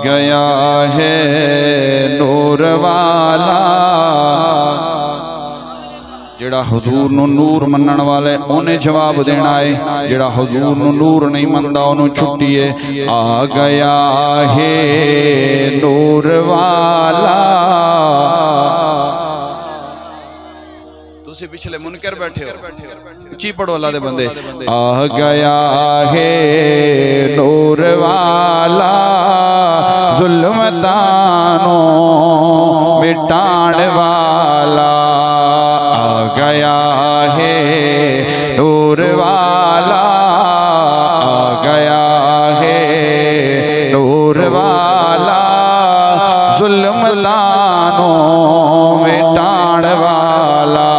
گیا ہے نور والا جڑا حضور نو نور منن والے انہیں جواب دینا ہے جڑا حضور نو نور نہیں مندا انہوں چھٹیے آ گیا ہے نور والا تسی پچھلے منکر بیٹھے ہو اچھی پڑھو اللہ دے بندے آ گیا ہے نور والا ظلمتانوں مٹان والا آ گیا ہے نور والا آ گیا ہے نور والا ظلمتانوں مٹان والا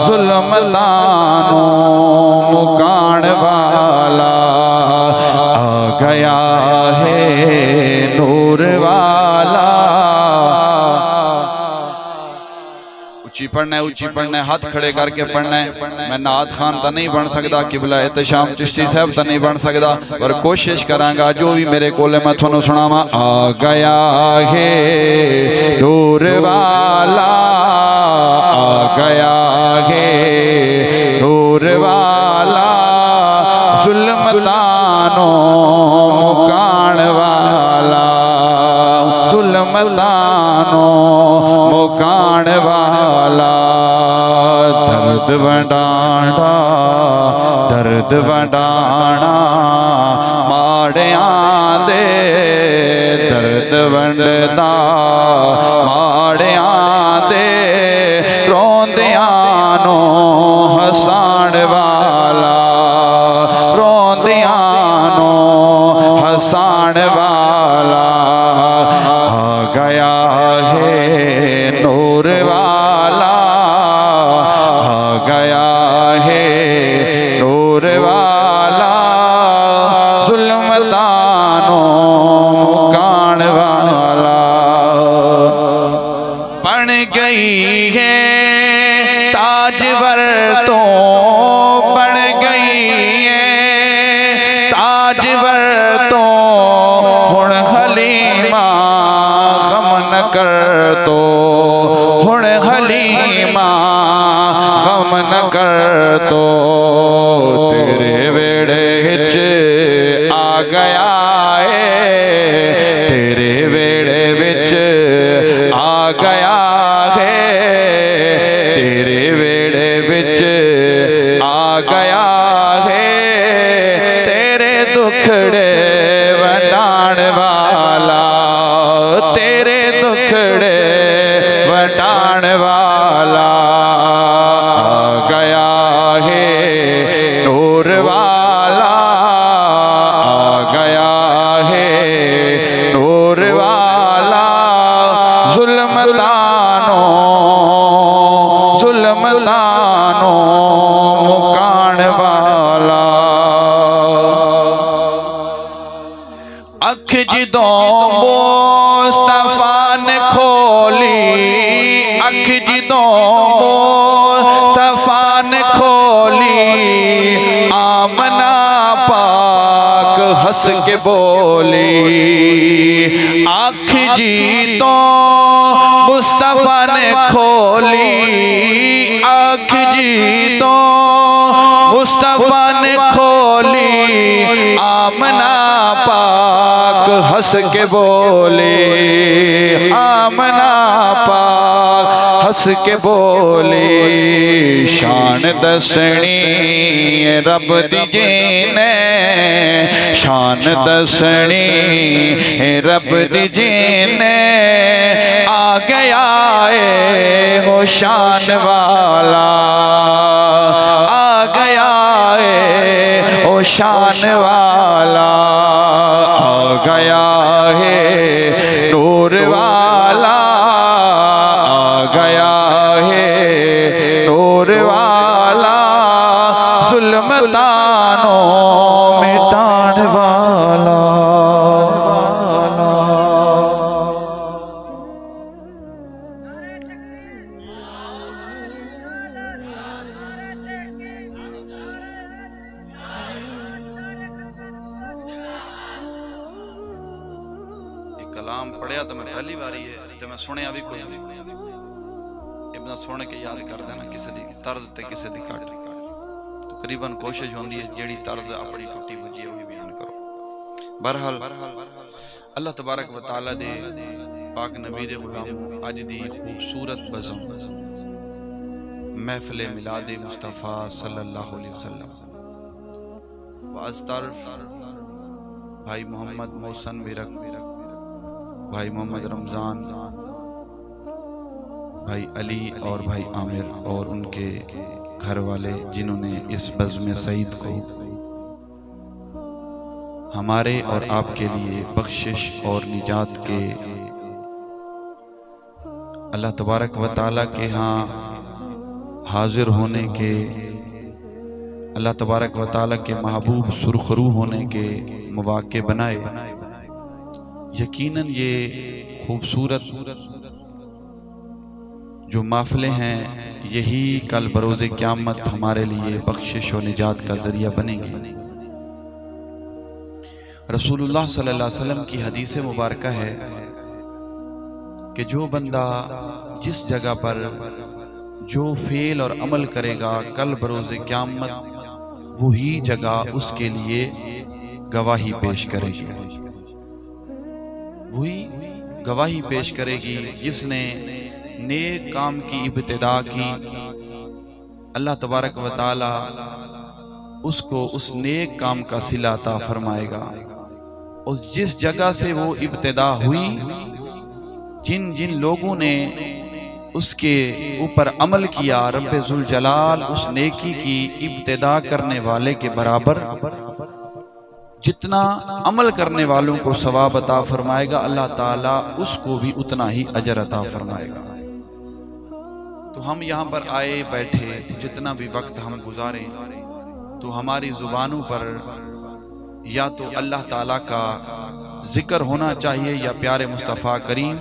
ظلمتانوں مکان والا آ گیا ہے نور والا اچھی پڑھنا ہے ہاتھ کھڑے کر کے پڑھنا ہے میں نعت خان تا نہیں بن سکتا قبلہ احتشام چشتی صاحب تا نہیں بن سکتا پر کوشش کروں گا جو بھی میرے کولے میں تھونوں سناواں آ گیا ہے نور والا آ گیا ہے نور والا ظلمتانوں مکان والا ظلمتانوں مکان والا درد وڈانا درد وڈانا ماڑیاں دے درد وڈدا ماڑیاں دے روندیاں نو ہسان والا روندیاں نو ہسان والا آ گیا ہے نور والا آ گیا ہے نور والا ظلمتانوں مکان والا بن گئی ہے تاجور تو بن گئی ہے تاجور تو ہن حلیمہ غم نہ کر تو ہن حلیمہ غم نہ کر تو تیرے ویڑے ہچ آ گیا ہے تیرے ویڑے وچ آ گیا ہے تیرے ویڑے وچ آ گیا ہے تیرے دکھڑے وڈان والا تیرے دکھڑے وڈان والا آ گیا ہے نور والا آ گیا ہے نور والا ظلمتانوں ظلمتانوں مکان والا اکھ جدوں مصطفیٰ نے کھولی اکھ جدوں مصطفیٰ نے کھولی آمنہ پاک ہنس کے بولی اکھ جدوں مصطفیٰ نے کھولی اکھ جدوں مصطفیٰ نے کھولی آمنہ پاک ہنس کے بولی آمنہ پاک ہنس کے بولی شان دسنی رب دی جینے شان دسنی رب دی جینے آ گیا ہے وہ شان والا آ گیا ہے وہ شان والا آ گیا ہے نور والا آ گیا ہے نور والا ظلمتانوں مٹان والا کلام پڑھیا تو میں پہلی باری ہے تو میں سنیا بھی کوئی نہیں، ابن سن کے یاد کر دینا کسی دی طرز تے کسی دی کٹ، تقریباً کوشش ہوندی ہے جیڑی طرز اپنی ٹوٹی بجی ہے وہی بیان کرو۔ بہرحال اللہ تبارک و تعالی دے پاک نبی دے غلاموں، اج دی خوبصورت بزم محفل میلاد مصطفیٰ صلی اللہ علیہ وسلم، بعض طرف بھائی محمد محسن ورک، بھائی محمد رمضان، بھائی علی اور بھائی عامر اور ان کے گھر والے جنہوں نے اس بزم سعید کو ہمارے اور آپ کے لیے بخشش اور نجات کے اللہ تبارک و تعالیٰ کے ہاں حاضر ہونے کے، اللہ تبارک و تعالیٰ کے محبوب سرخرو ہونے کے مواقع بنائے، یقیناً یہ خوبصورت جو محفلیں ہیں یہی کل بروز قیامت ہمارے لیے بخشش و نجات کا ذریعہ بنیں گی۔ رسول اللہ صلی اللہ علیہ وسلم کی حدیث مبارکہ ہے کہ جو بندہ جس جگہ پر جو فعل اور عمل کرے گا کل بروز قیامت وہی جگہ اس کے لیے گواہی پیش کرے گی، وہی گواہی پیش کرے گی جس نے نیک کام کی ابتدا کی، اللہ تبارک و تعالی اس کو اس نیک کام کا صلہ عطا فرمائے گا۔ اور جس جگہ سے وہ ابتدا ہوئی، جن جن لوگوں نے اس کے اوپر عمل کیا، رب ذوالجلال اس نیکی کی ابتدا کرنے والے کے برابر جتنا عمل کرنے والوں کو ثواب عطا فرمائے گا، اللہ تعالیٰ اس کو بھی اتنا ہی اجر عطا فرمائے گا۔ تو ہم یہاں پر آئے بیٹھے جتنا بھی وقت ہم گزاریں تو ہماری زبانوں پر یا تو اللہ تعالیٰ کا ذکر ہونا چاہیے یا پیارے مصطفیٰ کریم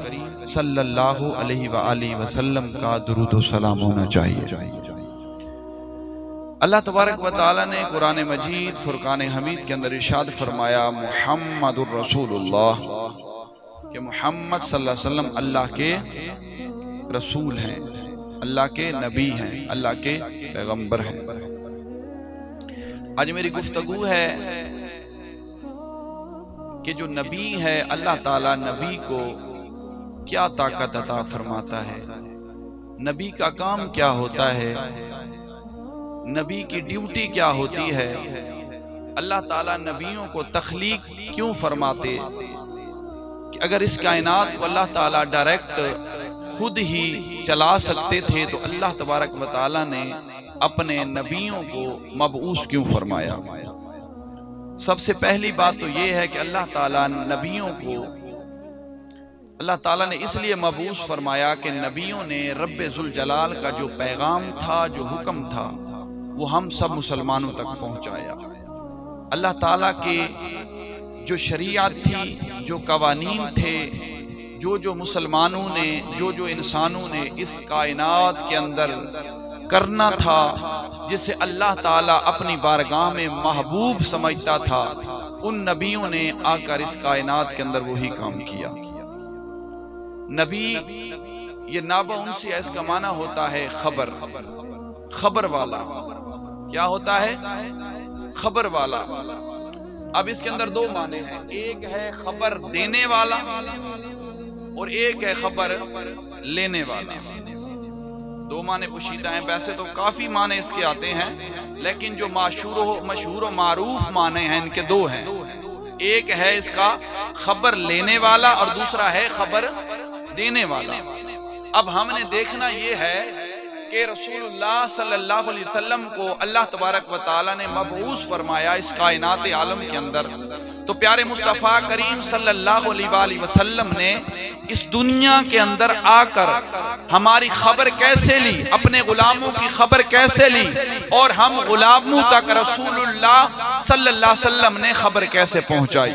صلی اللہ علیہ وآلہ وسلم کا درود و سلام ہونا چاہیے۔ اللہ تبارک و تعالیٰ نے قرآن مجید فرقان حمید کے اندر ارشاد فرمایا محمد الرسول اللہ، کہ محمد صلی اللہ علیہ وسلم اللہ کے رسول ہیں، اللہ کے نبی ہیں، اللہ کے پیغمبر ہیں۔ آج میری گفتگو ہے کہ جو نبی ہے اللہ تعالیٰ نبی کو کیا طاقت عطا فرماتا ہے، نبی کا کام کیا ہوتا ہے، نبی کی ڈیوٹی کیا ہوتی ہے، اللہ تعالیٰ نبیوں کو تخلیق کیوں فرماتے، کہ اگر اس کائنات کو اللہ تعالیٰ ڈائریکٹ خود ہی چلا سکتے تھے تو اللہ تبارک و تعالیٰ نے اپنے نبیوں کو مبعوث کیوں فرمایا۔ سب سے پہلی بات تو یہ ہے کہ اللہ تعالیٰ نبیوں کو اللہ تعالیٰ نے اس لیے مبعوث فرمایا کہ نبیوں نے رب ذوالجلال کا جو پیغام تھا، جو حکم تھا، وہ ہم سب مسلمانوں تک پہنچایا۔ اللہ تعالیٰ کے جو شریعت تھی، جو قوانین تھے، جو مسلمانوں نے جو انسانوں نے اس کائنات کے اندر کرنا تھا، جسے اللہ تعالیٰ اپنی بارگاہ میں محبوب سمجھتا تھا، ان نبیوں نے آ کر اس کائنات کے اندر وہی کام کیا۔ نبی یہ نابا ان سے اس کا معنی ہوتا ہے خبر، خبر والا۔ کیا ہوتا ہے؟ خبر والا۔ اب اس کے اندر دو معنی ہیں، ایک ہے خبر دینے والا اور ایک ہے خبر لینے والا۔ دو معنی پوشیدہ ہیں، ویسے تو کافی معنی اس کے آتے ہیں، لیکن جو مشہور و معروف معنی ہیں ان کے دو ہیں، ایک ہے اس کا خبر لینے والا اور دوسرا ہے خبر دینے والا۔ اب ہم نے دیکھنا یہ ہے کہ رسول اللہ صلی اللہ علیہ وسلم کو اللہ تبارک و تعالیٰ نے مبعوث فرمایا اس کائنات عالم کے اندر، تو پیارے مصطفیٰ کریم صلی اللہ علیہ وآلہ وسلم نے اس دنیا کے اندر آ کر ہماری خبر کیسے لی، اپنے غلاموں کی خبر کیسے لی، اور ہم غلاموں تک رسول اللہ صلی اللہ علیہ وسلم نے خبر کیسے پہنچائی۔